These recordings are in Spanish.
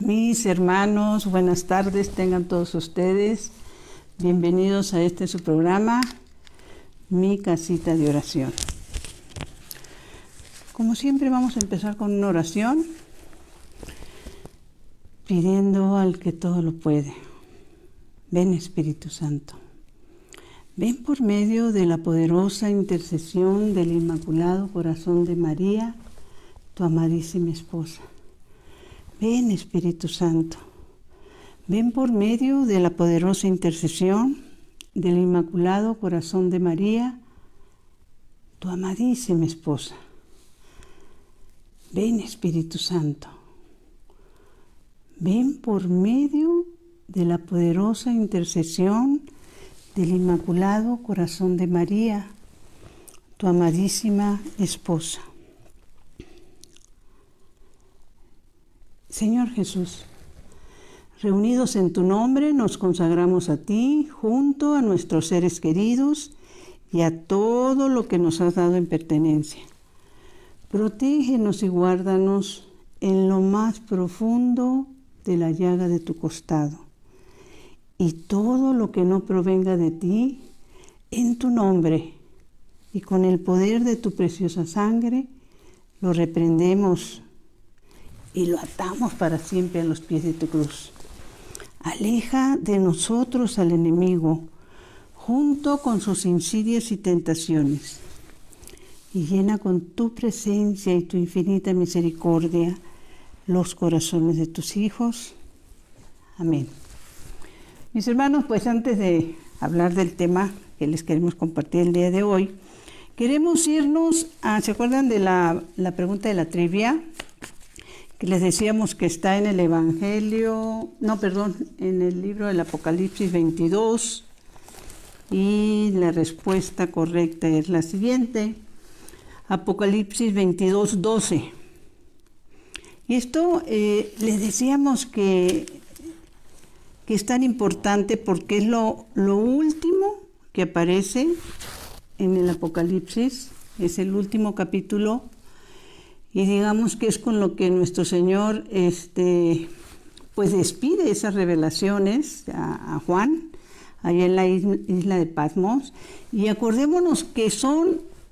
Mis hermanos, buenas tardes, tengan todos ustedes. Bienvenidos a su programa, Mi Casita de Oración. Como siempre vamos a empezar con una oración, pidiendo al que todo lo puede. Ven Espíritu Santo, ven por medio de la poderosa intercesión del Inmaculado Corazón de María, tu amadísima esposa. Ven Espíritu Santo, ven por medio de la poderosa intercesión del Inmaculado Corazón de María, tu amadísima esposa. Ven Espíritu Santo, ven por medio de la poderosa intercesión del Inmaculado Corazón de María, tu amadísima esposa. Señor Jesús, reunidos en tu nombre, nos consagramos a ti, junto a nuestros seres queridos y a todo lo que nos has dado en pertenencia. Protégenos y guárdanos en lo más profundo de la llaga de tu costado. Y todo lo que no provenga de ti, en tu nombre y con el poder de tu preciosa sangre, lo reprendemos y lo atamos para siempre a los pies de tu cruz. Aleja de nosotros al enemigo, junto con sus insidias y tentaciones, y llena con tu presencia y tu infinita misericordia los corazones de tus hijos. Amén. Mis hermanos, pues antes de hablar del tema que les queremos compartir el día de hoy, queremos irnos a, ¿se acuerdan de la pregunta de la trivia? Que les decíamos que está en el en el libro del Apocalipsis 22, y la respuesta correcta es la siguiente: Apocalipsis 22, 12. Y esto les decíamos que es tan importante porque es lo último que aparece en el Apocalipsis, es el último capítulo. Y digamos que es con lo que nuestro Señor pues despide esas revelaciones a Juan, allá en la isla de Patmos. Y acordémonos que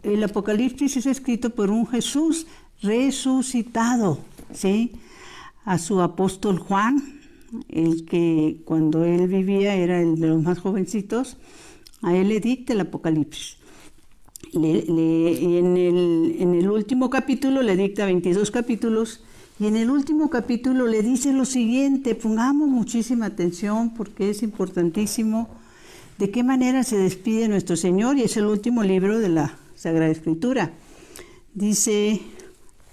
el Apocalipsis es escrito por un Jesús resucitado, ¿sí? A su apóstol Juan, el que cuando él vivía era el de los más jovencitos, a él le dicta el Apocalipsis. En el último capítulo le dicta 22 capítulos, y en el último capítulo le dice lo siguiente. Pongamos muchísima atención porque es importantísimo de qué manera se despide nuestro Señor, y es el último libro de la Sagrada Escritura. Dice: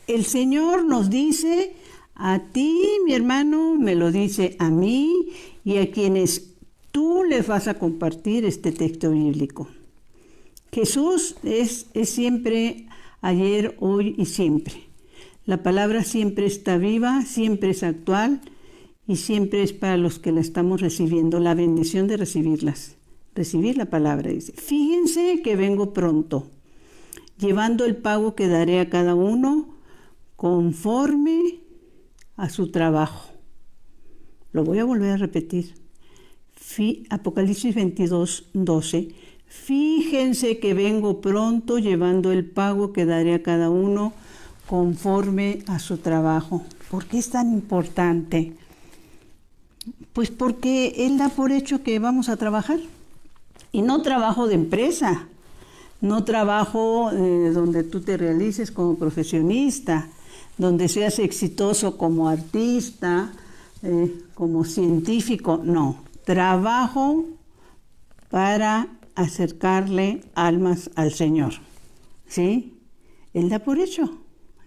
el Señor nos dice a ti, mi hermano, me lo dice a mí y a quienes tú les vas a compartir este texto bíblico. Jesús es siempre, ayer, hoy y siempre. La palabra siempre está viva, siempre es actual y siempre es para los que la estamos recibiendo, la bendición de recibirlas. Recibir la palabra, dice: fíjense que vengo pronto, llevando el pago que daré a cada uno conforme a su trabajo. Lo voy a volver a repetir. Apocalipsis 22, 12. Fíjense que vengo pronto, llevando el pago que daré a cada uno conforme a su trabajo. ¿Por qué es tan importante? Pues porque Él da por hecho que vamos a trabajar. Y no trabajo de empresa, no trabajo donde tú te realices como profesionista, donde seas exitoso como artista, como científico. No, trabajo para acercarle almas al Señor, ¿sí? Él da por hecho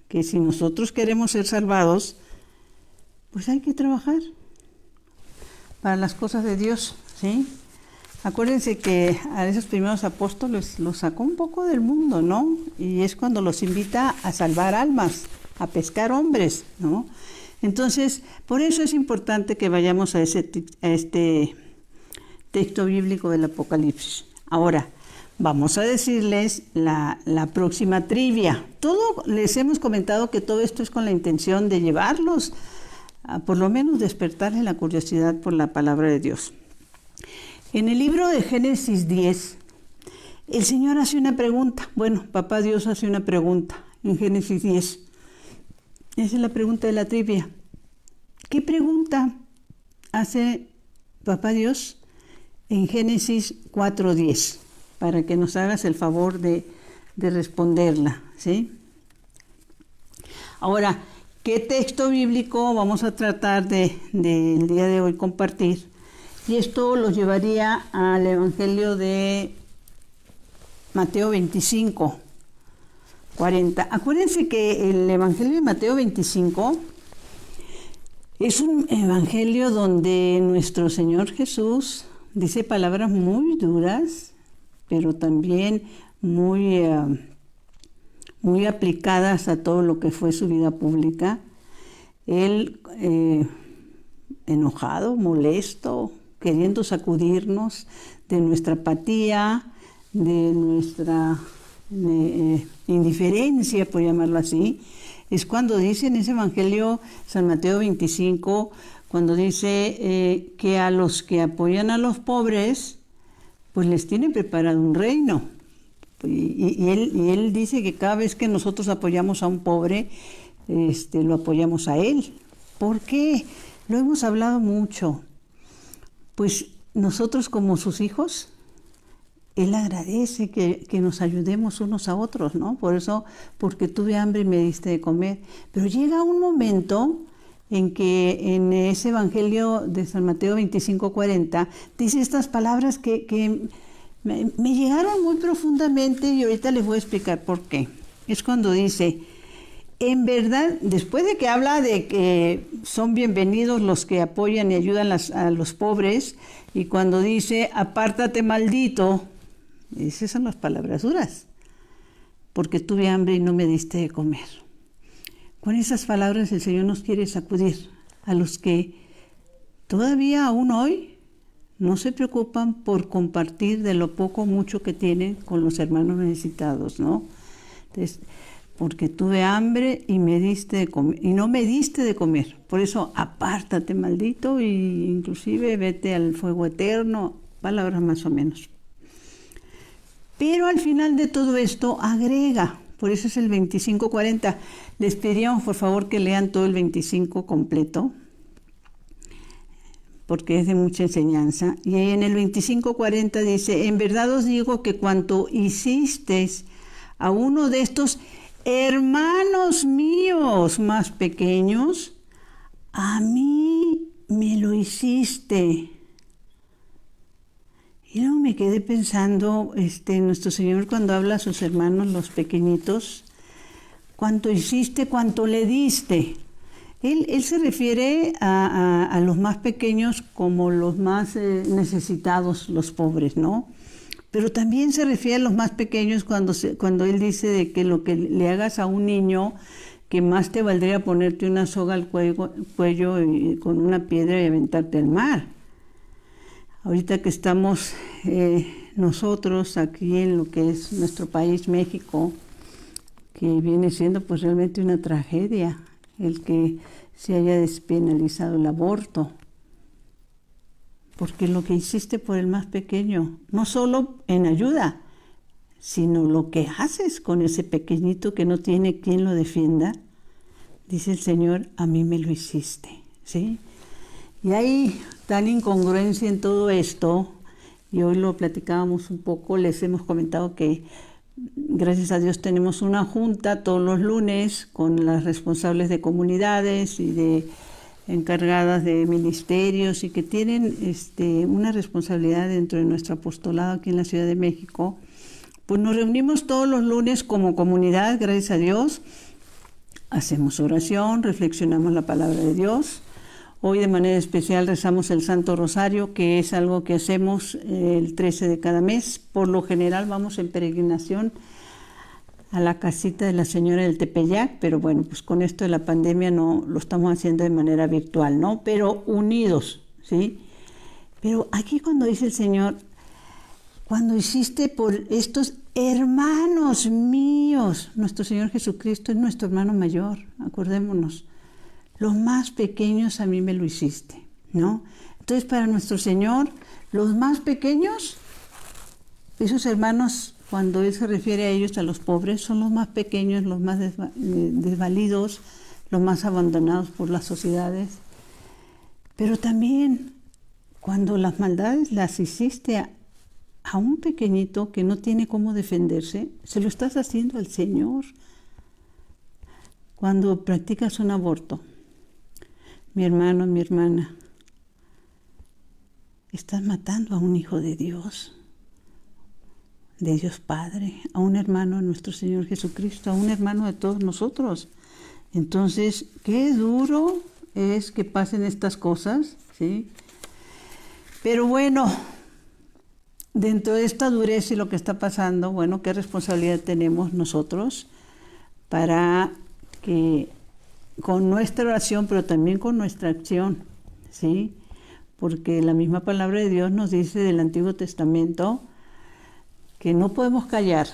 que si nosotros queremos ser salvados, pues hay que trabajar para las cosas de Dios, ¿sí? Acuérdense que a esos primeros apóstoles los sacó un poco del mundo, ¿no? Y es cuando los invita a salvar almas, a pescar hombres, ¿no? Entonces, por eso es importante que vayamos a este texto bíblico del Apocalipsis. Ahora, vamos a decirles la próxima trivia. Les hemos comentado que todo esto es con la intención de llevarlos por lo menos despertarle la curiosidad por la palabra de Dios. En el libro de Génesis 10, el Señor hace una pregunta. Bueno, Papá Dios hace una pregunta en Génesis 10. Esa es la pregunta de la trivia. ¿Qué pregunta hace Papá Dios en Génesis 4:10? Para que nos hagas el favor de responderla, ¿sí? Ahora, ¿qué texto bíblico vamos a tratar del día de hoy compartir? Y esto lo llevaría al Evangelio de Mateo 25, 40. Acuérdense que el Evangelio de Mateo 25 es un evangelio donde nuestro Señor Jesús dice palabras muy duras, pero también muy aplicadas a todo lo que fue su vida pública. Él enojado, molesto, queriendo sacudirnos de nuestra apatía, de nuestra indiferencia, por llamarlo así, es cuando dice en ese Evangelio San Mateo 25, cuando dice que a los que apoyan a los pobres, pues les tiene preparado un reino. Y él dice que cada vez que nosotros apoyamos a un pobre, lo apoyamos a él. ¿Por qué? Lo hemos hablado mucho. Pues nosotros como sus hijos, él agradece que nos ayudemos unos a otros, ¿no? Por eso, porque tuve hambre y me diste de comer. Pero llega un momento en que en ese Evangelio de San Mateo 25:40 dice estas palabras que me llegaron muy profundamente y ahorita les voy a explicar por qué. Es cuando dice, en verdad, después de que habla de que son bienvenidos los que apoyan y ayudan a los pobres, y cuando dice, apártate maldito, esas son las palabras duras, porque tuve hambre y no me diste de comer. Con esas palabras el Señor nos quiere sacudir a los que todavía aún hoy no se preocupan por compartir de lo poco o mucho que tienen con los hermanos necesitados, ¿no? Entonces, porque tuve hambre y me diste de comer, y no me diste de comer. Por eso, apártate, maldito, y inclusive vete al fuego eterno, palabras más o menos. Pero al final de todo esto agrega, por eso es el 25:40. Les pediríamos por favor que lean todo el 25 completo, porque es de mucha enseñanza. Y en el 25:40 dice, en verdad os digo que cuanto hicisteis a uno de estos hermanos míos más pequeños, a mí me lo hiciste. Y luego me quedé pensando, nuestro Señor cuando habla a sus hermanos, los pequeñitos, cuánto hiciste, cuánto le diste. Él se refiere a los más pequeños como los más necesitados, los pobres, ¿no? Pero también se refiere a los más pequeños cuando él dice de que lo que le hagas a un niño, que más te valdría ponerte una soga al cuello y con una piedra y aventarte al mar. Ahorita que estamos nosotros aquí en lo que es nuestro país, México, que viene siendo pues realmente una tragedia el que se haya despenalizado el aborto. Porque lo que hiciste por el más pequeño, no solo en ayuda, sino lo que haces con ese pequeñito que no tiene quien lo defienda, dice el Señor, a mí me lo hiciste, ¿sí? Y hay tal incongruencia en todo esto, y hoy lo platicábamos un poco, les hemos comentado que gracias a Dios tenemos una junta todos los lunes con las responsables de comunidades y de encargadas de ministerios y que tienen una responsabilidad dentro de nuestro apostolado aquí en la Ciudad de México. Pues nos reunimos todos los lunes como comunidad, gracias a Dios, hacemos oración, reflexionamos la palabra de Dios. Hoy de manera especial rezamos el Santo Rosario, que es algo que hacemos el 13 de cada mes. Por lo general vamos en peregrinación a la casita de la Señora del Tepeyac, pero bueno, pues con esto de la pandemia no lo estamos haciendo de manera virtual, ¿no? Pero unidos, ¿sí? Pero aquí cuando dice el Señor, cuando hiciste por estos hermanos míos, nuestro Señor Jesucristo es nuestro hermano mayor, acordémonos. los más pequeños a mí me lo hiciste, ¿no? Entonces, para nuestro Señor, los más pequeños, esos hermanos, cuando Él se refiere a ellos, a los pobres, son los más pequeños, los más desvalidos, los más abandonados por las sociedades. Pero también, cuando las maldades las hiciste a un pequeñito que no tiene cómo defenderse, se lo estás haciendo al Señor. Cuando practicas un aborto, mi hermano, mi hermana, estás matando a un hijo de Dios Padre, a un hermano de nuestro Señor Jesucristo, a un hermano de todos nosotros. Entonces, qué duro es que pasen estas cosas, ¿sí? Pero bueno, dentro de esta dureza y lo que está pasando, bueno, ¿qué responsabilidad tenemos nosotros para que con nuestra oración, pero también con nuestra acción, ¿sí? Porque la misma palabra de Dios nos dice del Antiguo Testamento que no podemos callar,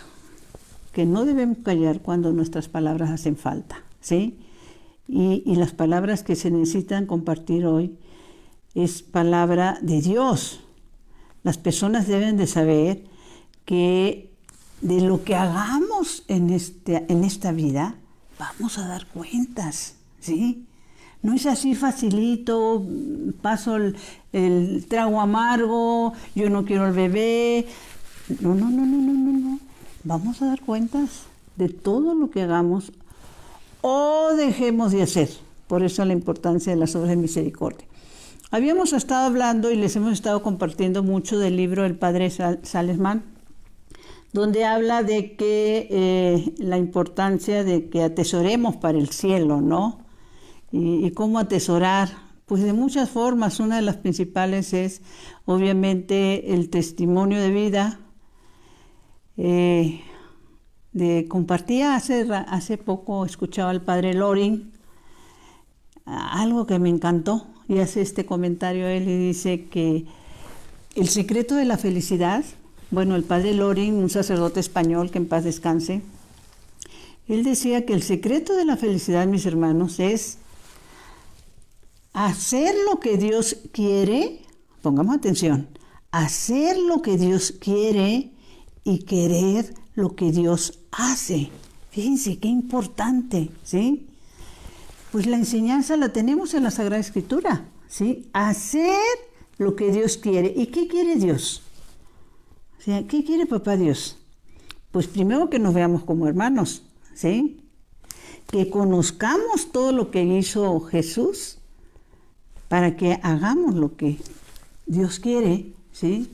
que no debemos callar cuando nuestras palabras hacen falta, ¿sí? Y las palabras que se necesitan compartir hoy es palabra de Dios. Las personas deben de saber que de lo que hagamos en esta vida, vamos a dar cuentas, ¿sí? No es así facilito, paso el trago amargo, yo no quiero al bebé. No. Vamos a dar cuentas de todo lo que hagamos o dejemos de hacer. Por eso la importancia de las obras de misericordia. Habíamos estado hablando y les hemos estado compartiendo mucho del libro del Padre Salesman, donde habla de que la importancia de que atesoremos para el cielo, ¿no? ¿Y cómo atesorar? Pues de muchas formas. Una de las principales es, obviamente, el testimonio de vida. Compartía hace poco, escuchaba al padre Loring, algo que me encantó, y hace este comentario él y dice que el secreto de la felicidad, bueno, el padre Loring, un sacerdote español que en paz descanse, él decía que el secreto de la felicidad, mis hermanos, es hacer lo que Dios quiere, pongamos atención, hacer lo que Dios quiere y querer lo que Dios hace. Fíjense qué importante, ¿sí? Pues la enseñanza la tenemos en la Sagrada Escritura, ¿sí? Hacer lo que Dios quiere. ¿Y qué quiere Dios? O sea, ¿qué quiere Papá Dios? Pues primero que nos veamos como hermanos, ¿sí? Que conozcamos todo lo que hizo Jesús para que hagamos lo que Dios quiere, ¿sí?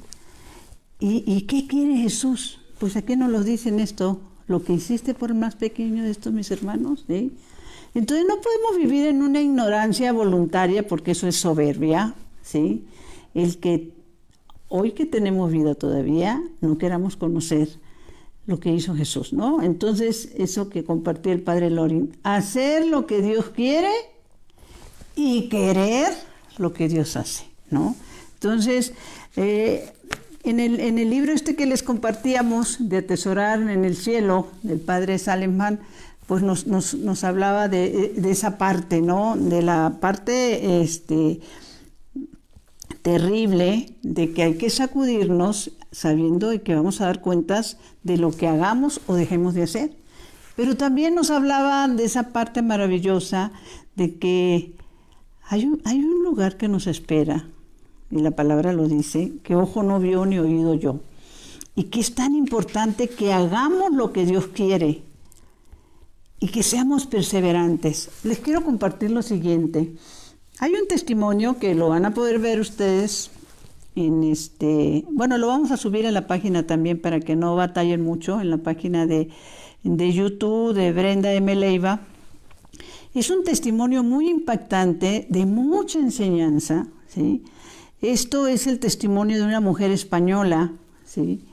¿Y qué quiere Jesús? Pues aquí nos lo dicen esto, lo que hiciste por el más pequeño de estos mis hermanos, ¿sí? Entonces no podemos vivir en una ignorancia voluntaria porque eso es soberbia, ¿sí? El que hoy que tenemos vida todavía no queramos conocer lo que hizo Jesús, ¿no? Entonces eso que compartió el padre Loring, hacer lo que Dios quiere y querer lo que Dios hace, ¿no? Entonces, en el libro que les compartíamos de atesorar en el cielo, del padre Salesman, pues nos hablaba de esa parte, ¿no? De la parte terrible de que hay que sacudirnos sabiendo de que vamos a dar cuentas de lo que hagamos o dejemos de hacer. Pero también nos hablaba de esa parte maravillosa de que hay un lugar que nos espera, y la palabra lo dice, que ojo no vio ni oído yo, y que es tan importante que hagamos lo que Dios quiere y que seamos perseverantes. Les quiero compartir lo siguiente. Hay un testimonio que lo van a poder ver ustedes bueno, lo vamos a subir en la página también para que no batallen mucho, en la página de YouTube de Brenda M. Leiva. Es un testimonio muy impactante, de mucha enseñanza, ¿sí? Esto es el testimonio de una mujer española, ¿sí?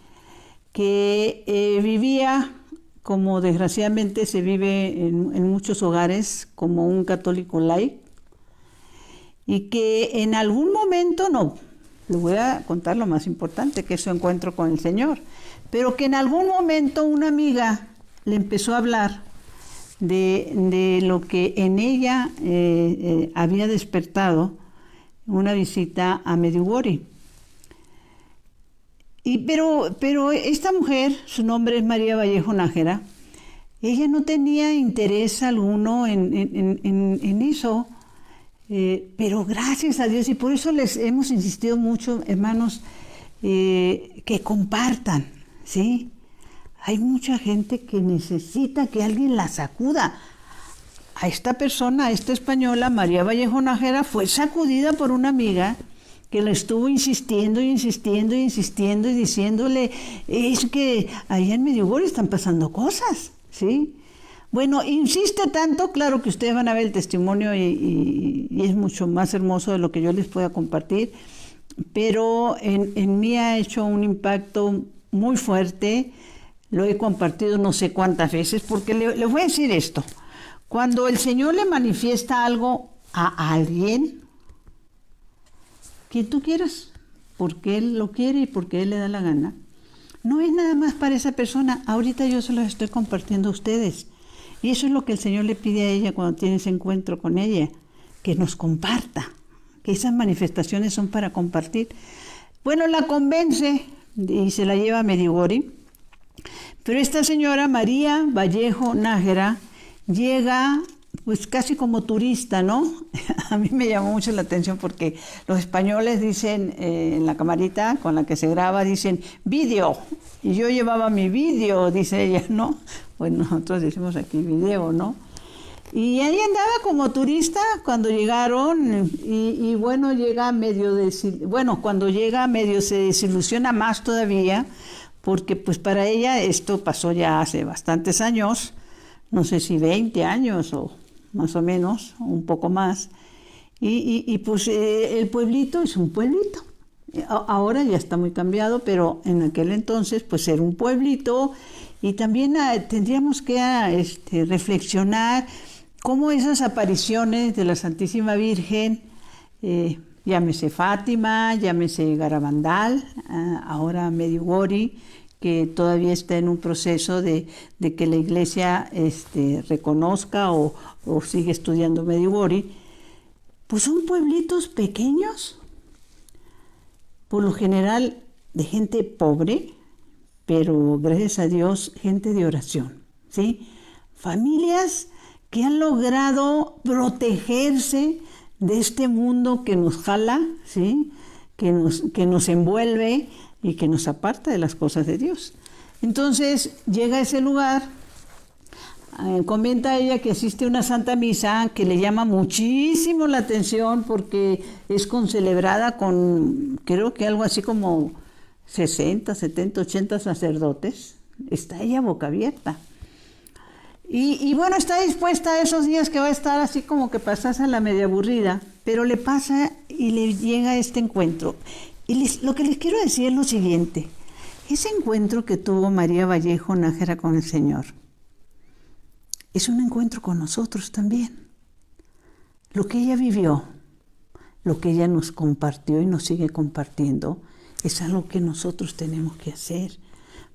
Que vivía, como desgraciadamente se vive en muchos hogares, como un católico laico, y que en algún momento, les voy a contar lo más importante, que es su encuentro con el Señor, pero que en algún momento una amiga le empezó a hablar de lo que en ella había despertado una visita a Medjugorje. Pero esta mujer, su nombre es María Vallejo Nájera, ella no tenía interés alguno en eso, pero gracias a Dios, y por eso les hemos insistido mucho, hermanos, que compartan, ¿sí? Hay mucha gente que necesita que alguien la sacuda. A esta persona, a esta española, María Vallejo Nájera, fue sacudida por una amiga que le estuvo insistiendo y diciéndole, es que allá en Medjugorje están pasando cosas, ¿sí? Bueno, insiste tanto, claro que ustedes van a ver el testimonio y es mucho más hermoso de lo que yo les pueda compartir, pero en mí ha hecho un impacto muy fuerte, lo he compartido no sé cuántas veces, porque les voy a decir esto, cuando el Señor le manifiesta algo a alguien, quien tú quieras, porque Él lo quiere y porque Él le da la gana, no es nada más para esa persona. Ahorita yo se los estoy compartiendo a ustedes. Y eso es lo que el Señor le pide a ella cuando tiene ese encuentro con ella, que nos comparta, que esas manifestaciones son para compartir. Bueno, la convence y se la lleva a Medjugorje, pero esta señora María Vallejo Nájera llega pues casi como turista, ¿no? A mí me llamó mucho la atención porque los españoles dicen, en la camarita con la que se graba, dicen vídeo, y yo llevaba mi vídeo, dice ella, ¿no? Pues nosotros decimos aquí video, ¿no? Y ahí andaba como turista cuando llegaron, y bueno, cuando llega medio se desilusiona más todavía, porque pues para ella esto pasó ya hace bastantes años, no sé si 20 años o más o menos, un poco más, y pues el pueblito es un pueblito. Ahora ya está muy cambiado, pero en aquel entonces pues era un pueblito, y también tendríamos que reflexionar cómo esas apariciones de la Santísima Virgen, llámese Fátima, llámese Garabandal, ahora Medjugorje, que todavía está en un proceso de que la iglesia reconozca o sigue estudiando Medjugorje, pues son pueblitos pequeños, por lo general de gente pobre, pero gracias a Dios, gente de oración, ¿sí? Familias que han logrado protegerse de este mundo que nos jala, ¿sí? Que nos envuelve y que nos aparta de las cosas de Dios. Entonces llega a ese lugar, comenta ella que asiste a una Santa Misa que le llama muchísimo la atención porque es concelebrada con, creo que algo así como 60, 70, 80 sacerdotes. Está ella boca abierta. Y bueno, está dispuesta a esos días que va a estar así como que pasase la media aburrida, pero le pasa y le llega este encuentro. Y lo que les quiero decir es lo siguiente, ese encuentro que tuvo María Vallejo Nájera con el Señor, es un encuentro con nosotros también. Lo que ella vivió, lo que ella nos compartió y nos sigue compartiendo, es algo que nosotros tenemos que hacer,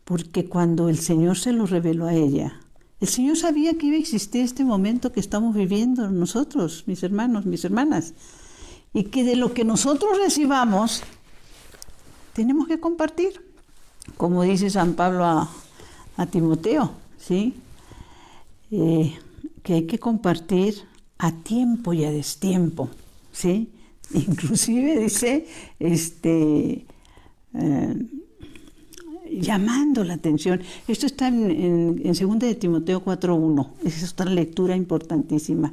porque cuando el Señor se lo reveló a ella, el Señor sabía que iba a existir este momento que estamos viviendo nosotros, mis hermanos, mis hermanas, y que de lo que nosotros recibamos, tenemos que compartir, como dice San Pablo a Timoteo, ¿sí? Que hay que compartir a tiempo y a destiempo, ¿sí? Inclusive dice, llamando la atención. Esto está en 2 de Timoteo 4:1. Esa es otra lectura importantísima.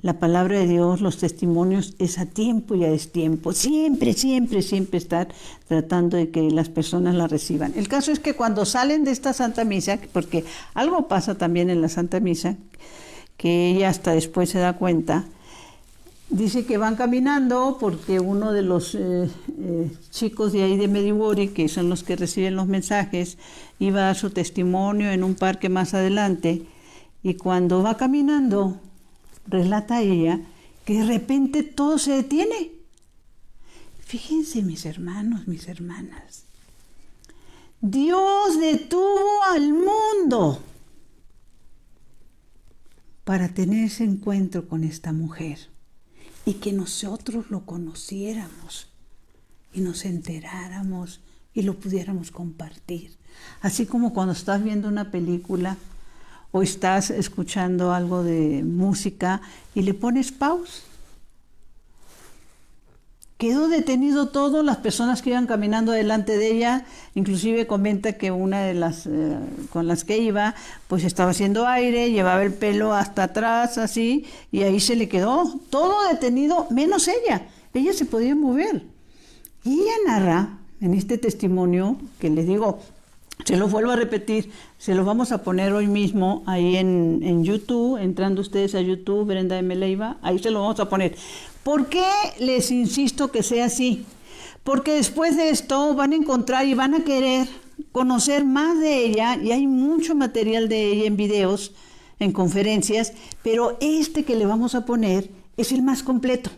La palabra de Dios, los testimonios, es a tiempo y a destiempo. Siempre, siempre, siempre estar tratando de que las personas la reciban. El caso es que cuando salen de esta Santa Misa, porque algo pasa también en la Santa Misa, que ella hasta después se da cuenta, dice que van caminando porque uno de los chicos de ahí de Medjugorje, que son los que reciben los mensajes, iba a dar su testimonio en un parque más adelante, y cuando va caminando, relata ella que de repente todo se detiene. Fíjense, mis hermanos, mis hermanas, Dios detuvo al mundo para tener ese encuentro con esta mujer y que nosotros lo conociéramos y nos enteráramos y lo pudiéramos compartir. Así como cuando estás viendo una película o estás escuchando algo de música y le pones pause. Quedó detenido todo, las personas que iban caminando delante de ella, inclusive comenta que una de las con las que iba, pues estaba haciendo aire, llevaba el pelo hasta atrás, así, y ahí se le quedó todo detenido, menos ella. Ella se podía mover. Y ella narra en este testimonio, que les digo, se lo vuelvo a repetir, se lo vamos a poner hoy mismo ahí en YouTube, entrando ustedes a YouTube, Brenda M. Leiva, ahí se lo vamos a poner. ¿Por qué les insisto que sea así? Porque después de esto van a encontrar y van a querer conocer más de ella, y hay mucho material de ella en videos, en conferencias, pero este que le vamos a poner es el más completo.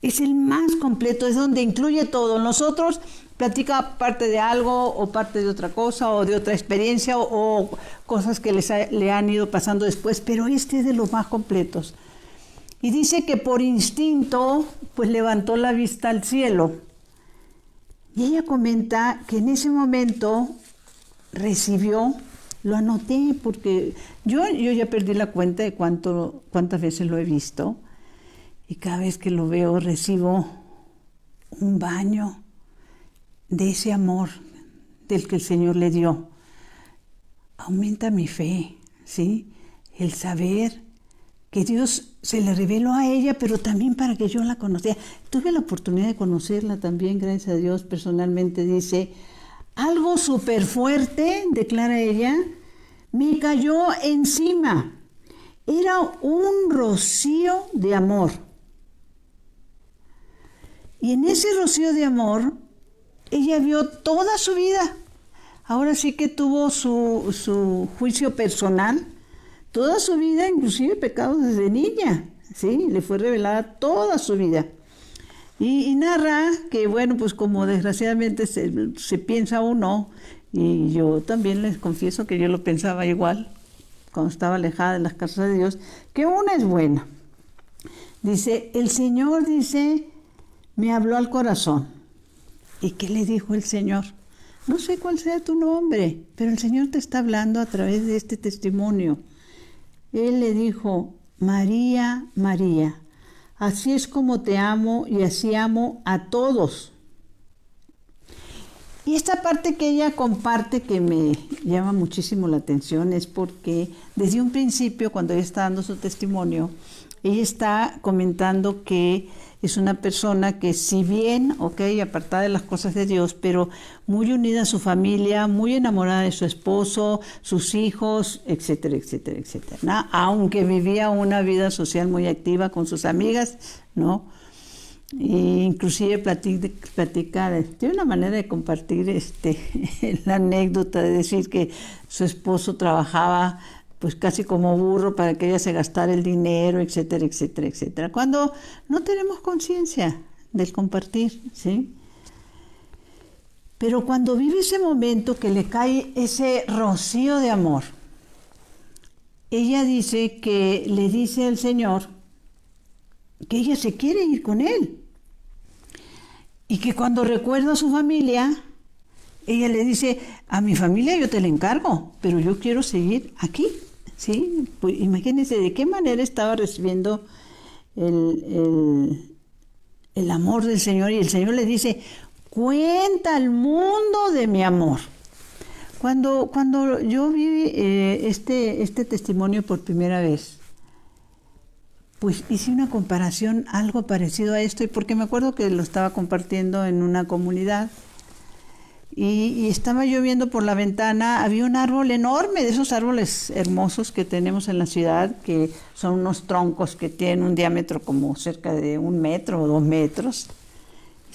Es el más completo, es donde incluye todo. Nosotros platica parte de algo o parte de otra cosa o de otra experiencia o cosas que le han ido pasando después, pero este es de los más completos. Y dice que por instinto, pues levantó la vista al cielo. Y ella comenta que en ese momento recibió, lo anoté porque yo ya perdí la cuenta de cuántas veces lo he visto. Y cada vez que lo veo recibo un baño de ese amor del que el Señor le dio. Aumenta mi fe, ¿sí? El saber que Dios se le reveló a ella, pero también para que yo la conociera. Tuve la oportunidad de conocerla también, gracias a Dios, personalmente. Dice, algo súper fuerte, declara ella, me cayó encima. Era un rocío de amor. Y en ese rocío de amor, ella vio toda su vida. Ahora sí que tuvo su juicio personal, toda su vida, inclusive pecados desde niña, ¿sí? Le fue revelada toda su vida. Y narra que, bueno, pues como desgraciadamente se piensa uno, y yo también les confieso que yo lo pensaba igual, cuando estaba alejada de las casas de Dios, que una es buena. Dice, el Señor, dice, me habló al corazón. ¿Y qué le dijo el Señor? No sé cuál sea tu nombre, pero el Señor te está hablando a través de este testimonio. Él le dijo, María, María, así es como te amo y así amo a todos. Y esta parte que ella comparte que me llama muchísimo la atención es porque desde un principio, cuando ella está dando su testimonio, ella está comentando que es una persona que si bien, apartada de las cosas de Dios, pero muy unida a su familia, muy enamorada de su esposo, sus hijos, etcétera, etcétera, etcétera, ¿no? Aunque vivía una vida social muy activa con sus amigas, ¿no? E inclusive platica de una manera de compartir la anécdota de decir que su esposo trabajaba pues casi como burro para que ella se gastara el dinero, etcétera, etcétera, etcétera. Cuando no tenemos conciencia del compartir, ¿sí? Pero cuando vive ese momento que le cae ese rocío de amor, ella dice que le dice al Señor que ella se quiere ir con Él. Y que cuando recuerda a su familia, ella le dice, a mi familia yo te la encargo, pero yo quiero seguir aquí. ¿Sí? Pues imagínense de qué manera estaba recibiendo el amor del Señor, y el Señor le dice, cuenta al mundo de mi amor. Cuando yo vi este testimonio por primera vez, pues hice una comparación algo parecido a esto, y porque me acuerdo que lo estaba compartiendo en una comunidad, y estaba yo viendo por la ventana, había un árbol enorme, de esos árboles hermosos que tenemos en la ciudad, que son unos troncos que tienen un diámetro como cerca de 1 metro o 2 metros,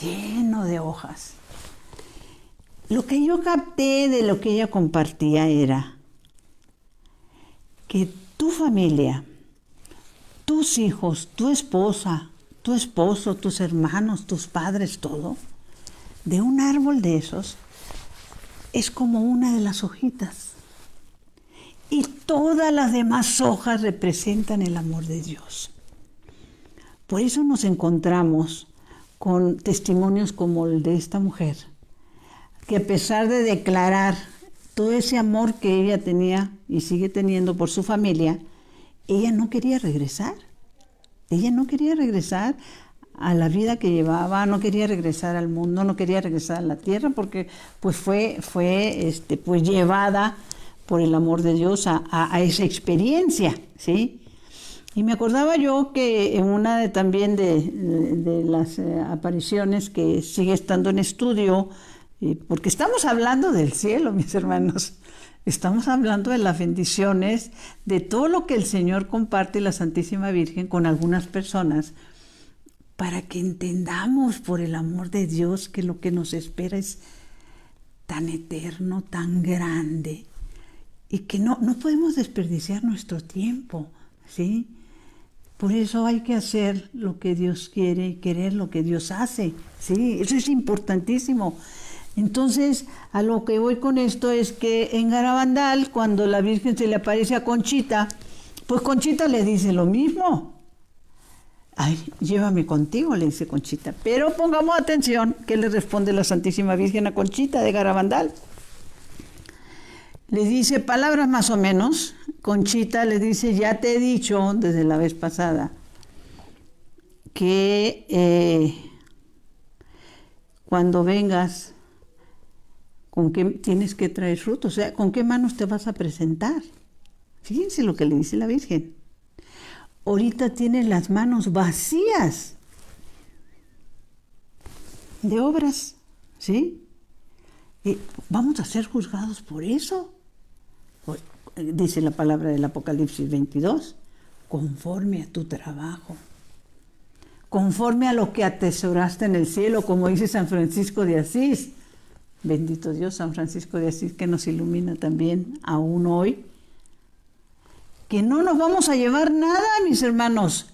lleno de hojas. Lo que yo capté de lo que ella compartía era que tu familia, tus hijos, tu esposa, tu esposo, tus hermanos, tus padres, todo, de un árbol de esos, es como una de las hojitas. y todas las demás hojas representan el amor de Dios. Por eso nos encontramos con testimonios como el de esta mujer, que a pesar de declarar todo ese amor que ella tenía y sigue teniendo por su familia, ella no quería regresar. Ella no quería regresar a la vida que llevaba, no quería regresar al mundo, no quería regresar a la tierra, porque pues fue pues llevada por el amor de Dios a esa experiencia, ¿sí? Y me acordaba yo que en una también de las apariciones que sigue estando en estudio, porque estamos hablando del cielo, mis hermanos, estamos hablando de las bendiciones, de todo lo que el Señor comparte la Santísima Virgen con algunas personas, para que entendamos por el amor de Dios que lo que nos espera es tan eterno, tan grande, y que no podemos desperdiciar nuestro tiempo, ¿sí? Por eso hay que hacer lo que Dios quiere y querer lo que Dios hace, ¿sí? Eso es importantísimo. Entonces, a lo que voy con esto es que en Garabandal, cuando la Virgen se le aparece a Conchita, pues Conchita le dice lo mismo. Ay, llévame contigo, le dice Conchita. Pero pongamos atención qué le responde la Santísima Virgen a Conchita de Garabandal. Le dice palabras más o menos. Conchita le dice, ya te he dicho desde la vez pasada que cuando vengas, con qué tienes que traer frutos, o sea, con qué manos te vas a presentar. Fíjense lo que le dice la Virgen. Ahorita tienes las manos vacías de obras, ¿sí? Y vamos a ser juzgados por eso. Dice la palabra del Apocalipsis 22, conforme a tu trabajo, conforme a lo que atesoraste en el cielo, como dice San Francisco de Asís. Bendito Dios, San Francisco de Asís, que nos ilumina también aún hoy. Que no nos vamos a llevar nada, mis hermanos,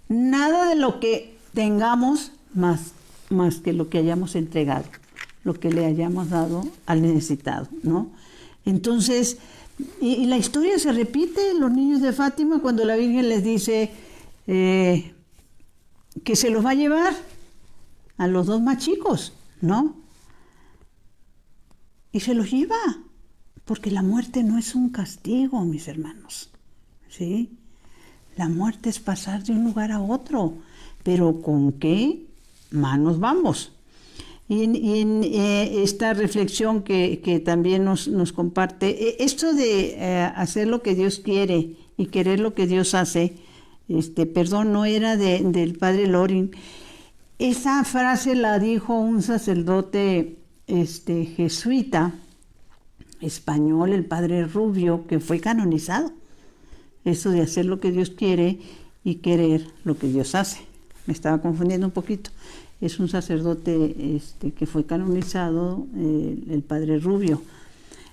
nada de lo que tengamos más que lo que hayamos entregado, lo que le hayamos dado al necesitado, ¿no? Entonces, y la historia se repite, los niños de Fátima, cuando la Virgen les dice que se los va a llevar a los dos más chicos, ¿no? Y se los lleva, porque la muerte no es un castigo, mis hermanos, ¿sí? La muerte es pasar de un lugar a otro, pero ¿con qué manos vamos? Y en esta reflexión que también nos comparte, esto de hacer lo que Dios quiere y querer lo que Dios hace, no era del padre Loring. Esa frase la dijo un sacerdote jesuita español, el padre Rubio, que fue canonizado. Eso de hacer lo que Dios quiere y querer lo que Dios hace. Me estaba confundiendo un poquito. Es un sacerdote que fue canonizado, el padre Rubio.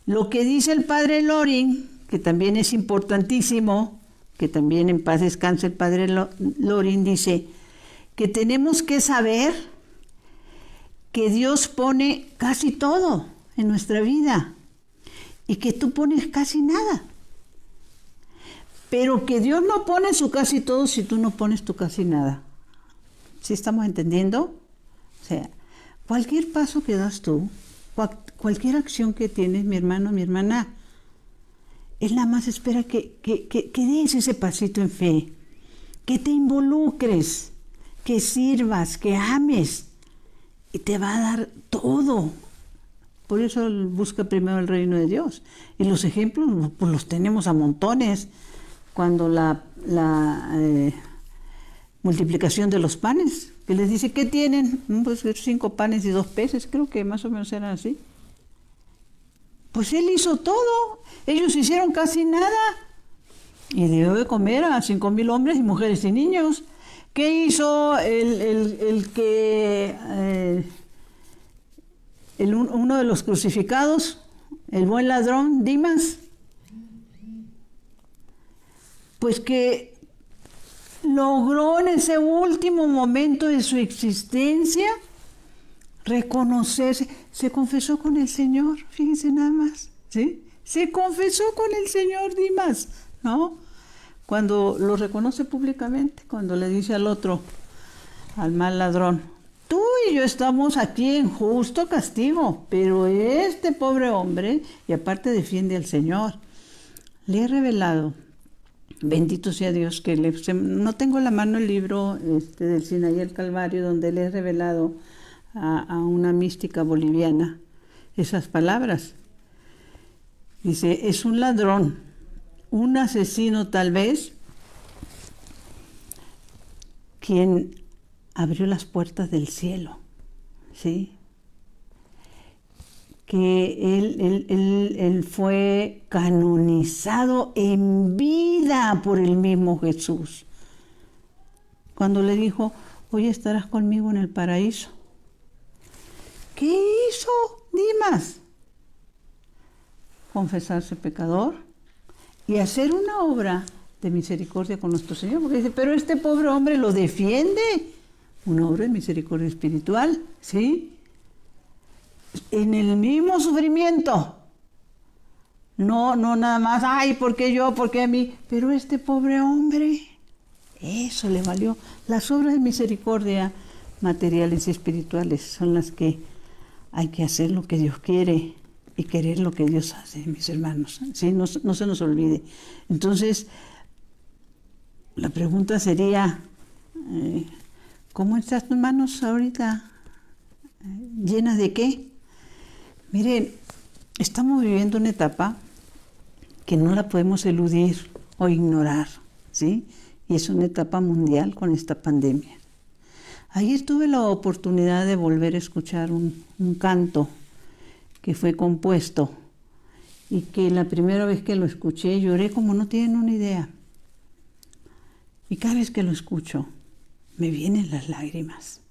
Lo que dice el padre Loring, que también es importantísimo, que también en paz descanse el padre Loring, dice que tenemos que saber que Dios pone casi todo en nuestra vida y que tú pones casi nada. Pero que Dios no pone su casi todo si tú no pones tu casi nada. ¿Sí estamos entendiendo? O sea, cualquier paso que das tú, cualquier acción que tienes, mi hermano, mi hermana, Él nada más espera que des ese pasito en fe, que te involucres, que sirvas, que ames, y te va a dar todo. Por eso Él busca primero el reino de Dios. Y los ejemplos, pues los tenemos a montones. Cuando la multiplicación de los panes, que les dice, ¿qué tienen? Pues 5 panes y 2 peces, creo que más o menos eran así. Pues Él hizo todo, ellos hicieron casi nada, y dio de comer a 5,000 hombres y mujeres y niños. ¿Qué hizo uno de los crucificados, el buen ladrón, Dimas? Pues que logró en ese último momento de su existencia reconocerse, se confesó con el Señor, fíjense nada más, ¿sí? Se confesó con el señor Dimas, ¿no? Cuando lo reconoce públicamente, cuando le dice al otro, al mal ladrón, tú y yo estamos aquí en justo castigo, pero este pobre hombre, y aparte defiende al Señor, le he revelado, bendito sea Dios, que no tengo a la mano el libro del Sinaí el Calvario, donde le he revelado a una mística boliviana esas palabras. Dice, es un ladrón, un asesino tal vez, quien abrió las puertas del cielo, ¿sí? Que él fue canonizado en vida por el mismo Jesús. Cuando le dijo, hoy estarás conmigo en el paraíso. ¿Qué hizo Dimas? Confesarse pecador y hacer una obra de misericordia con nuestro Señor, porque dice, pero este pobre hombre lo defiende, una obra de misericordia espiritual, ¿sí? En el mismo sufrimiento, no nada más, ay, ¿por qué yo? ¿Por qué a mí? Pero este pobre hombre, eso le valió. Las obras de misericordia materiales y espirituales son las que hay que hacer lo que Dios quiere y querer lo que Dios hace, mis hermanos, ¿sí? No se nos olvide. Entonces, la pregunta sería, ¿cómo están tus manos ahorita? ¿Llenas de qué? Miren, estamos viviendo una etapa que no la podemos eludir o ignorar, ¿sí? Y es una etapa mundial con esta pandemia. Ayer tuve la oportunidad de volver a escuchar un canto que fue compuesto y que la primera vez que lo escuché lloré como no tienen una idea. Y cada vez que lo escucho me vienen las lágrimas.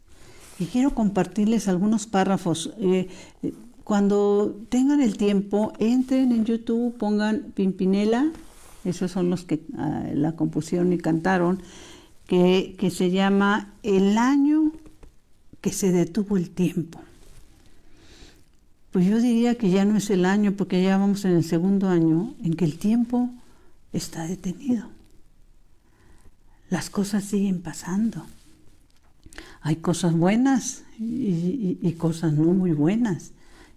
Y quiero compartirles algunos párrafos. Cuando tengan el tiempo, entren en YouTube, pongan Pimpinela, esos son los que la compusieron y cantaron, que se llama El año que se detuvo el tiempo. Pues yo diría que ya no es el año, porque ya vamos en el segundo año en que el tiempo está detenido. Las cosas siguen pasando. Hay cosas buenas y cosas no muy buenas.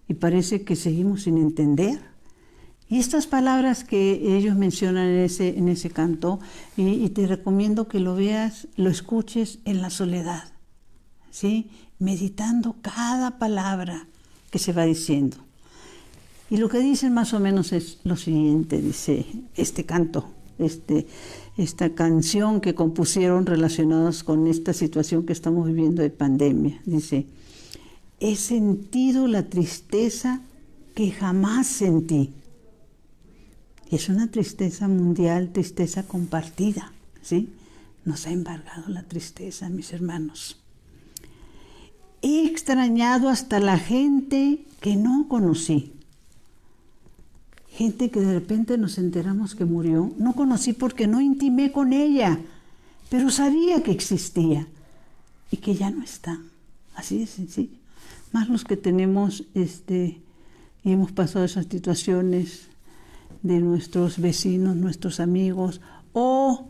Y parece que seguimos sin entender. Y estas palabras que ellos mencionan en ese canto, y te recomiendo que lo veas, lo escuches en la soledad, ¿sí? Meditando cada palabra que se va diciendo. Y lo que dicen más o menos es lo siguiente, dice este canto, esta canción que compusieron relacionados con esta situación que estamos viviendo de pandemia. Dice, he sentido la tristeza que jamás sentí. Y es una tristeza mundial, tristeza compartida, ¿sí? Nos ha embargado la tristeza, mis hermanos. He extrañado hasta la gente que no conocí. Gente que de repente nos enteramos que murió. No conocí porque no intimé con ella, pero sabía que existía y que ya no está. Así de sencillo. Más los que tenemos y hemos pasado esas situaciones de nuestros vecinos, nuestros amigos o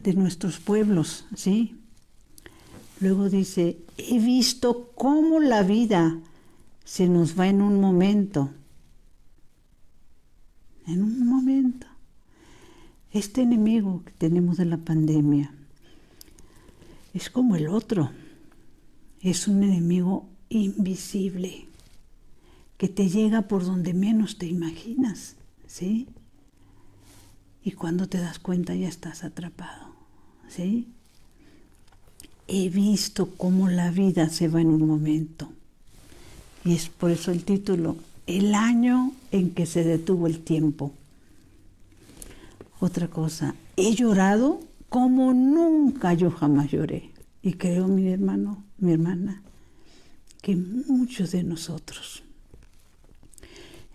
de nuestros pueblos, ¿sí? Luego dice, he visto cómo la vida se nos va en un momento. En un momento. Este enemigo que tenemos de la pandemia es como el otro. Es un enemigo invisible que te llega por donde menos te imaginas, ¿sí? Y cuando te das cuenta ya estás atrapado, ¿sí? He visto cómo la vida se va en un momento. Y es por eso el título, El año en que se detuvo el tiempo. Otra cosa, he llorado como nunca yo jamás lloré. Y creo, mi hermano, mi hermana, que muchos de nosotros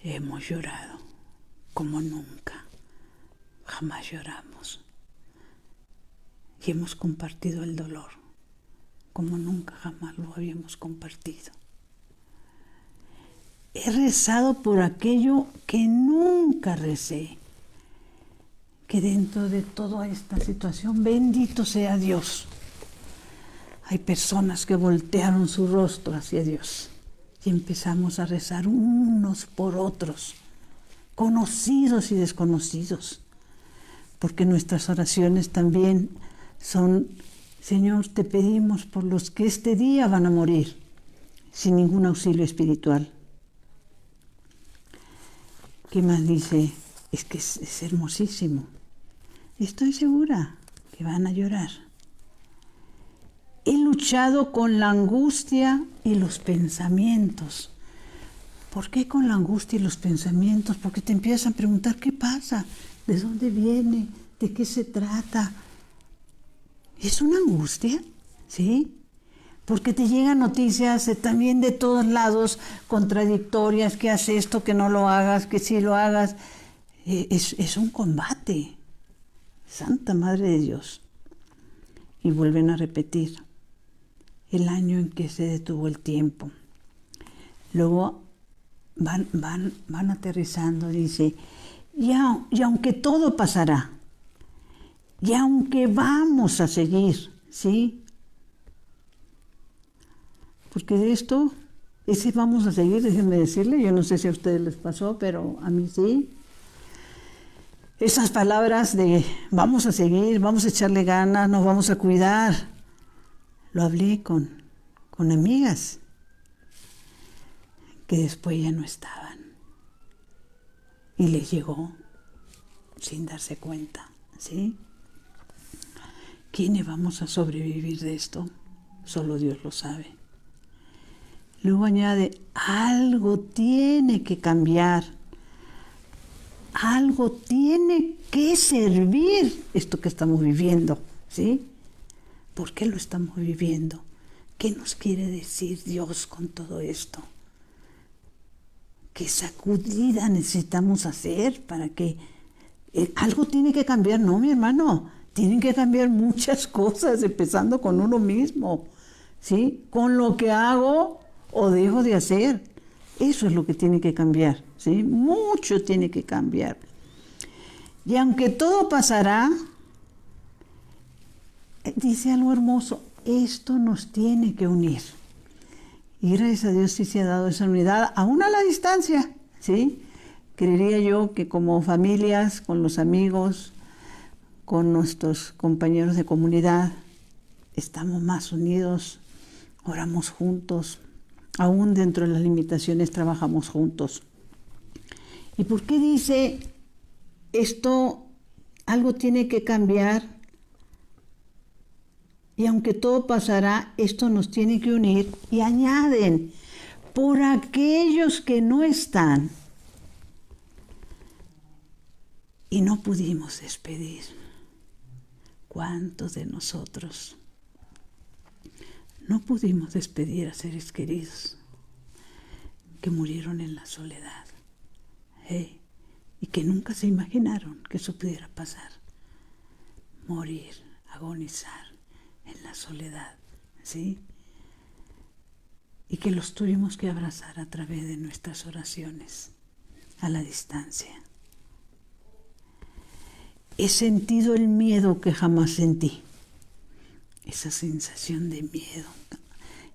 hemos llorado como nunca jamás lloramos. Y hemos compartido el dolor como nunca jamás lo habíamos compartido. he rezado por aquello que nunca recé. Que dentro de toda esta situación, bendito sea Dios, hay personas que voltearon su rostro hacia Dios y empezamos a rezar unos por otros, conocidos y desconocidos, porque nuestras oraciones también son: Señor, te pedimos por los que este día van a morir sin ningún auxilio espiritual. ¿Qué más dice? Es que es hermosísimo. Estoy segura que van a llorar. He luchado con la angustia y los pensamientos. ¿Por qué con la angustia y los pensamientos? Porque te empiezas a preguntar qué pasa, de dónde viene, de qué se trata. ¿Es una angustia? ¿Sí? Porque te llegan noticias también de todos lados, contradictorias, que haz esto, que no lo hagas, que sí lo hagas. Es un combate. Santa Madre de Dios. Y vuelven a repetir el año en que se detuvo el tiempo. Luego van aterrizando, dice, y aunque todo pasará, y aunque vamos a seguir, ¿sí? Porque de esto, ese vamos a seguir, déjenme decirle, yo no sé si a ustedes les pasó, pero a mí sí. Esas palabras de vamos a seguir, vamos a echarle ganas, nos vamos a cuidar, lo hablé con amigas que después ya no estaban y les llegó sin darse cuenta, ¿sí? ¿Quiénes vamos a sobrevivir de esto? Solo Dios lo sabe. Luego añade, algo tiene que cambiar. Algo tiene que servir esto que estamos viviendo, ¿sí? ¿Por qué lo estamos viviendo? ¿Qué nos quiere decir Dios con todo esto? ¿Qué sacudida necesitamos hacer para que algo tiene que cambiar? No, mi hermano, tienen que cambiar muchas cosas, empezando con uno mismo, ¿sí? Con lo que hago o dejo de hacer. Eso es lo que tiene que cambiar, ¿sí? Mucho tiene que cambiar. Y aunque todo pasará, dice algo hermoso, esto nos tiene que unir. Y gracias a Dios sí se ha dado esa unidad, aún a la distancia, ¿sí? Creería yo que como familias, con los amigos, con nuestros compañeros de comunidad, estamos más unidos, oramos juntos, aún dentro de las limitaciones trabajamos juntos. ¿Y por qué dice esto? Algo tiene que cambiar y aunque todo pasará, esto nos tiene que unir. Y añaden, por aquellos que no están y no pudimos despedir. ¿Cuántos de nosotros no pudimos despedir a seres queridos que murieron en la soledad? Y que nunca se imaginaron que eso pudiera pasar. Morir, agonizar en la soledad, ¿sí? Y que los tuvimos que abrazar a través de nuestras oraciones, a la distancia. He sentido el miedo que jamás sentí. Esa sensación de miedo.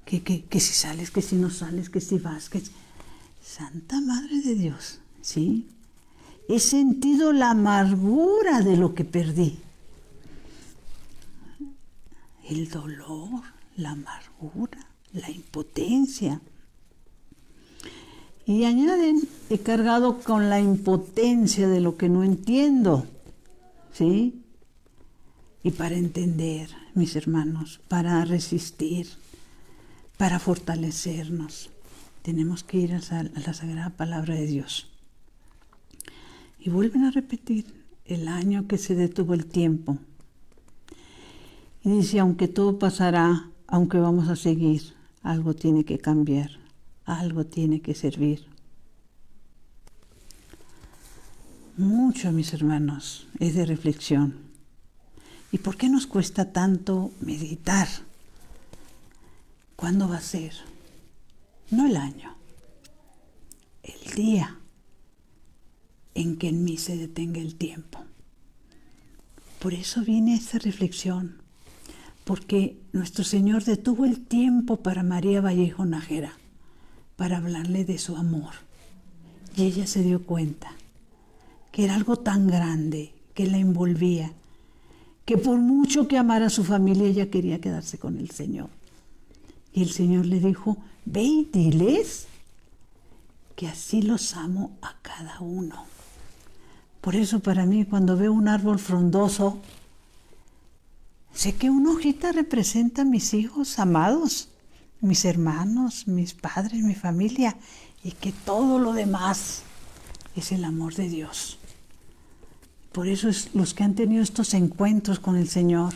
Que si sales, que si no sales, que si vas, que... Santa Madre de Dios, ¿sí? He sentido la amargura de lo que perdí. El dolor, la amargura, la impotencia. Y añaden, he cargado con la impotencia de lo que no entiendo, ¿sí? Y para entender, mis hermanos, para resistir, para fortalecernos, tenemos que ir a la Sagrada Palabra de Dios. Y vuelven a repetir, el año que se detuvo el tiempo. Y dice, aunque todo pasará, aunque vamos a seguir, algo tiene que cambiar, algo tiene que servir. Mucho, mis hermanos, es de reflexión. ¿Y por qué nos cuesta tanto meditar? ¿Cuándo va a ser? No el año, el día en que en mí se detenga el tiempo. Por eso viene esta reflexión, porque nuestro Señor detuvo el tiempo para María Vallejo Nájera, para hablarle de su amor. Y ella se dio cuenta que era algo tan grande que la envolvía, que por mucho que amara a su familia, ella quería quedarse con el Señor. Y el Señor le dijo, ve y diles que así los amo a cada uno. Por eso para mí, cuando veo un árbol frondoso, sé que una hojita representa a mis hijos amados, mis hermanos, mis padres, mi familia, y que todo lo demás es el amor de Dios. Por eso los que han tenido estos encuentros con el Señor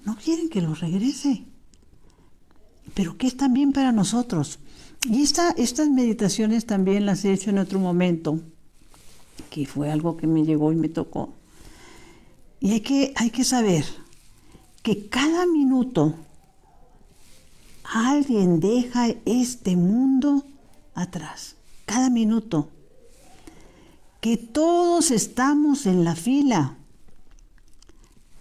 no quieren que los regrese, pero que es también para nosotros. Y estas meditaciones también las he hecho en otro momento, que fue algo que me llegó y me tocó. Y hay que saber que cada minuto alguien deja este mundo atrás. Cada minuto. Que todos estamos en la fila,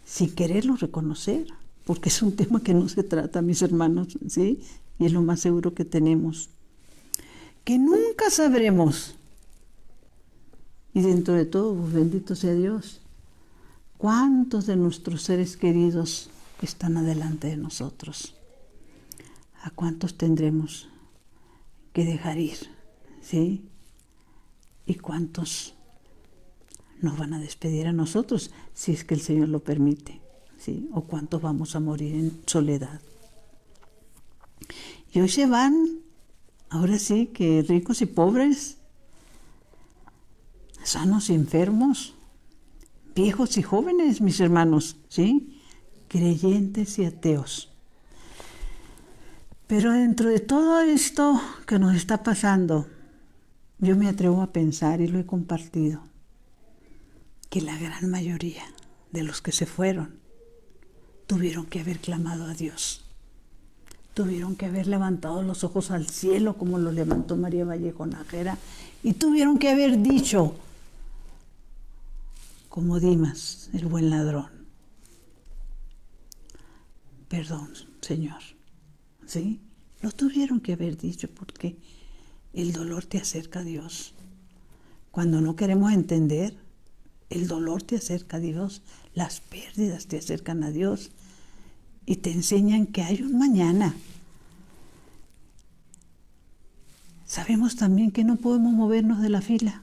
sin quererlo reconocer, porque es un tema que no se trata, mis hermanos, ¿sí? Y es lo más seguro que tenemos. Que nunca sabremos, y dentro de todo, pues, bendito sea Dios, cuántos de nuestros seres queridos están adelante de nosotros. ¿A cuántos tendremos que dejar ir? ¿Sí? ¿Y cuántos nos van a despedir a nosotros, si es que el Señor lo permite? ¿Sí? ¿O cuántos vamos a morir en soledad? Y hoy se van, ahora sí, que ricos y pobres, sanos y enfermos, viejos y jóvenes, mis hermanos, ¿sí? Creyentes y ateos. Pero dentro de todo esto que nos está pasando, yo me atrevo a pensar, y lo he compartido, que la gran mayoría de los que se fueron tuvieron que haber clamado a Dios. Tuvieron que haber levantado los ojos al cielo como lo levantó María Vallejo Nájera, y tuvieron que haber dicho, como Dimas, el buen ladrón, perdón, Señor. ¿Sí? Lo tuvieron que haber dicho, porque el dolor te acerca a Dios. Cuando no queremos entender, el dolor te acerca a Dios, las pérdidas te acercan a Dios y te enseñan que hay un mañana. Sabemos también que no podemos movernos de la fila,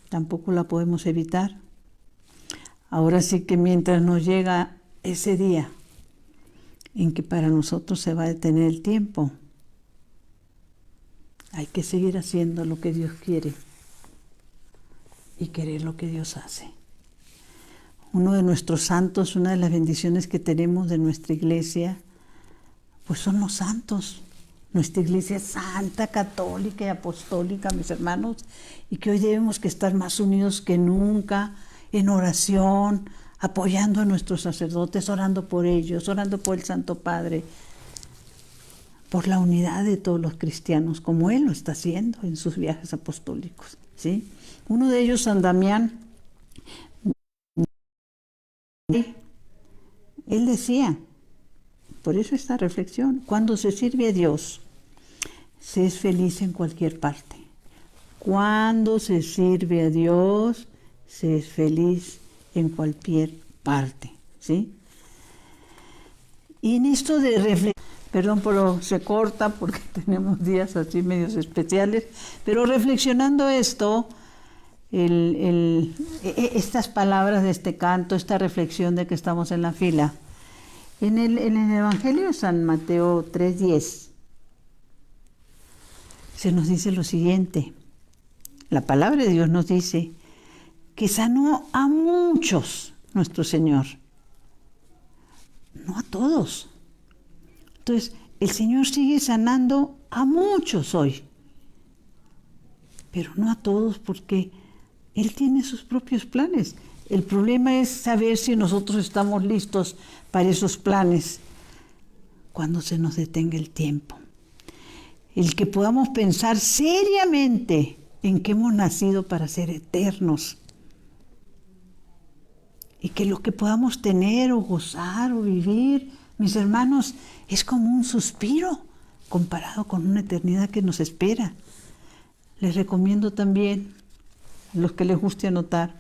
tampoco la podemos evitar. Ahora sí que mientras nos llega ese día en que para nosotros se va a detener el tiempo, hay que seguir haciendo lo que Dios quiere y querer lo que Dios hace. Uno de nuestros santos, una de las bendiciones que tenemos de nuestra iglesia, pues son los santos. Nuestra iglesia es santa, católica y apostólica, mis hermanos, y que hoy debemos que estar más unidos que nunca, en oración, apoyando a nuestros sacerdotes, orando por ellos, orando por el Santo Padre, por la unidad de todos los cristianos, como Él lo está haciendo en sus viajes apostólicos, ¿sí? Uno de ellos, San Damián, él decía, por eso esta reflexión, cuando se sirve a Dios, se es feliz en cualquier parte. Cuando se sirve a Dios, se es feliz en cualquier parte, ¿sí? Y en esto de reflexión, perdón, pero se corta porque tenemos días así medios especiales, pero reflexionando esto, estas palabras de este canto, esta reflexión de que estamos en la fila, en el Evangelio de San Mateo 3:10, se nos dice lo siguiente. La palabra de Dios nos dice que sanó a muchos nuestro Señor, no a todos. Entonces, el Señor sigue sanando a muchos hoy, pero no a todos, porque Él tiene sus propios planes. El problema es saber si nosotros estamos listos para esos planes cuando se nos detenga el tiempo. el que podamos pensar seriamente en que hemos nacido para ser eternos. Y que lo que podamos tener o gozar o vivir, mis hermanos, es como un suspiro comparado con una eternidad que nos espera. Les recomiendo también, a los que les guste anotar,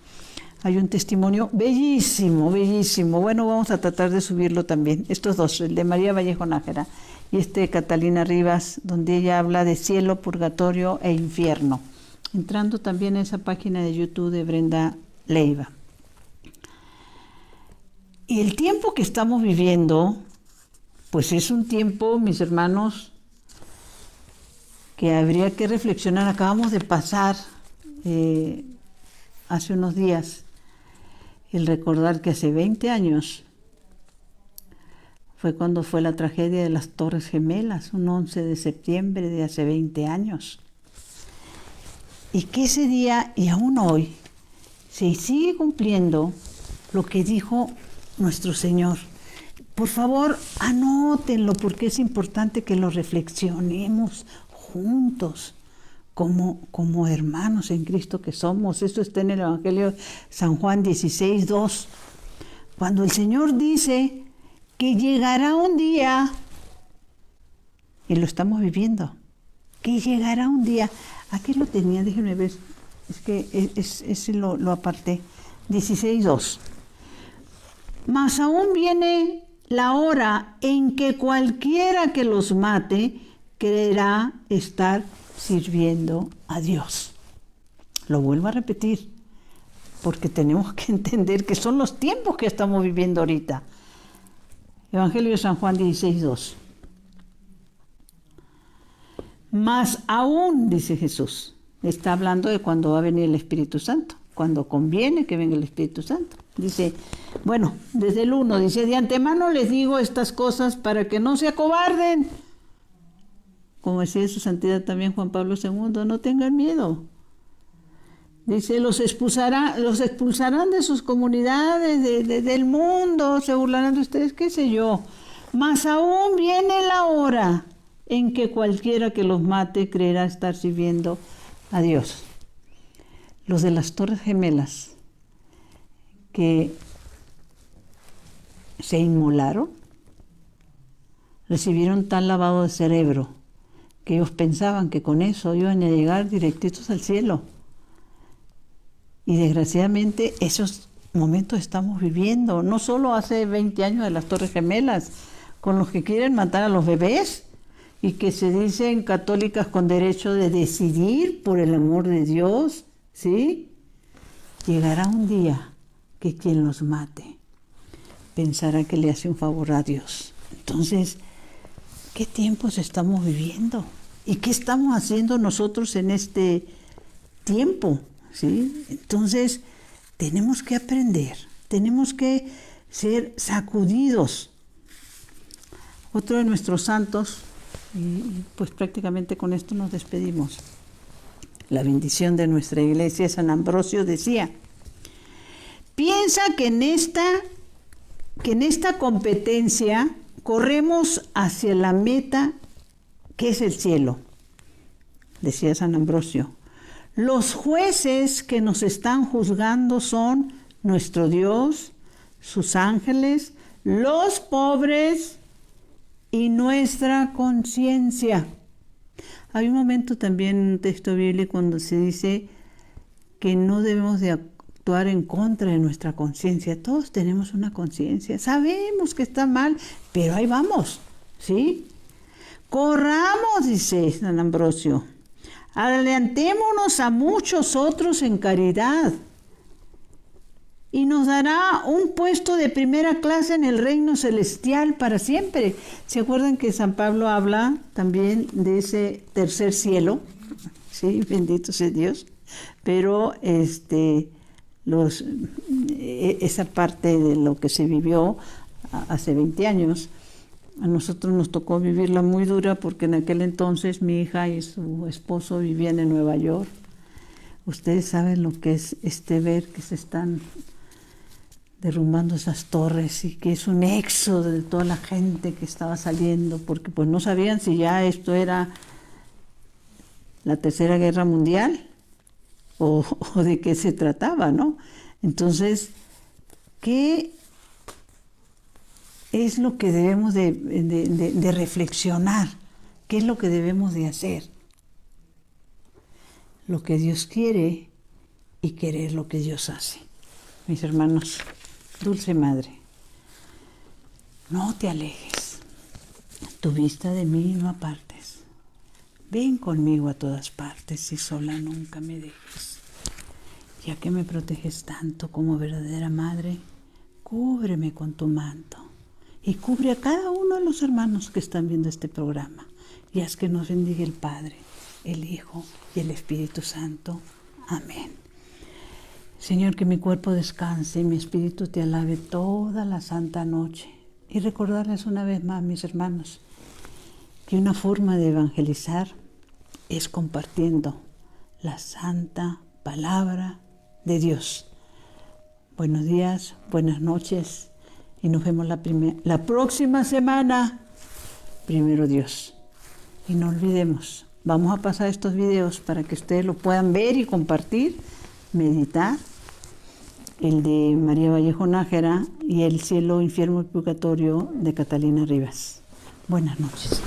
hay un testimonio bellísimo, bellísimo. Bueno, vamos a tratar de subirlo también. Estos dos, el de María Vallejo Nájera y este de Catalina Rivas, donde ella habla de cielo, purgatorio e infierno. Entrando también a esa página de YouTube de Brenda Leiva. Y el tiempo que estamos viviendo, pues es un tiempo, mis hermanos, que habría que reflexionar. Acabamos de pasar hace unos días el recordar que hace 20 años fue cuando fue la tragedia de las Torres Gemelas, un 11 de septiembre de hace 20 años. Y que ese día y aún hoy se sigue cumpliendo lo que dijo nuestro Señor. Por favor, anótenlo porque es importante que lo reflexionemos juntos como hermanos en Cristo que somos. Esto está en el Evangelio de San Juan 16:2. Cuando el Señor dice que llegará un día, y lo estamos viviendo, que llegará un día. Aquí lo tenía, déjenme ver, es que ese lo aparté. 16:2. Mas aún viene la hora en que cualquiera que los mate creerá estar sirviendo a Dios. Lo vuelvo a repetir, porque tenemos que entender que son los tiempos que estamos viviendo ahorita. Evangelio de San Juan 16:2. Más aún, dice Jesús, está hablando de cuando va a venir el Espíritu Santo, cuando conviene que venga el Espíritu Santo. Dice, bueno, desde el 1, dice, de antemano les digo estas cosas para que no se acobarden. Como decía su santidad también Juan Pablo II, no tengan miedo. Dice, los expulsarán de sus comunidades, del mundo, se burlarán de ustedes, qué sé yo. Mas aún viene la hora en que cualquiera que los mate creerá estar sirviendo a Dios. Los de las Torres Gemelas, que se inmolaron, recibieron tal lavado de cerebro que ellos pensaban que con eso iban a llegar directitos al cielo. Y desgraciadamente esos momentos estamos viviendo, no solo hace 20 años de las Torres Gemelas, con los que quieren matar a los bebés y que se dicen católicas con derecho de decidir por el amor de Dios, ¿sí? Llegará un día que quien los mate pensará que le hace un favor a Dios. Entonces, ¿qué tiempos estamos viviendo? ¿Y qué estamos haciendo nosotros en este tiempo? ¿Sí? Entonces, tenemos que aprender, tenemos que ser sacudidos. Otro de nuestros santos, y pues prácticamente con esto nos despedimos. La bendición de nuestra iglesia, San Ambrosio, decía, piensa que en esta competencia corremos hacia la meta que es el cielo, decía San Ambrosio. Los jueces que nos están juzgando son nuestro Dios, sus ángeles, los pobres y nuestra conciencia. Hay un momento también en un texto bíblico cuando se dice que no debemos de actuar en contra de nuestra conciencia. Todos tenemos una conciencia, sabemos que está mal, pero ahí vamos, ¿sí? Corramos, dice San Ambrosio, adelantémonos a muchos otros en caridad y nos dará un puesto de primera clase en el reino celestial para siempre. ¿Se acuerdan que San Pablo habla también de ese tercer cielo? Sí, bendito sea Dios. Pero esa parte de lo que se vivió hace 20 años, a nosotros nos tocó vivirla muy dura porque en aquel entonces mi hija y su esposo vivían en Nueva York. Ustedes saben lo que es ver que se están derrumbando esas torres y que es un éxodo de toda la gente que estaba saliendo porque pues no sabían si ya esto era la Tercera Guerra Mundial o de qué se trataba, ¿no? Entonces, ¿qué es lo que debemos de reflexionar? ¿Qué es lo que debemos de hacer? Lo que Dios quiere y querer lo que Dios hace. Mis hermanos, Dulce Madre, no te alejes, tu vista de mí no apartes. Ven conmigo a todas partes y sola nunca me dejes. Ya que me proteges tanto como verdadera madre, cúbreme con tu manto y cubre a cada uno de los hermanos que están viendo este programa y haz que nos bendiga el Padre, el Hijo y el Espíritu Santo. Amén. Señor, que mi cuerpo descanse y mi espíritu te alabe toda la santa noche. Y recordarles una vez más, mis hermanos, que una forma de evangelizar es compartiendo la santa palabra de Dios. Buenos días, buenas noches y nos vemos la próxima semana. Primero Dios. Y no olvidemos, vamos a pasar estos videos para que ustedes lo puedan ver y compartir, meditar. El de María Vallejo Nájera y El cielo, infierno y purgatorio de Catalina Rivas. Buenas noches.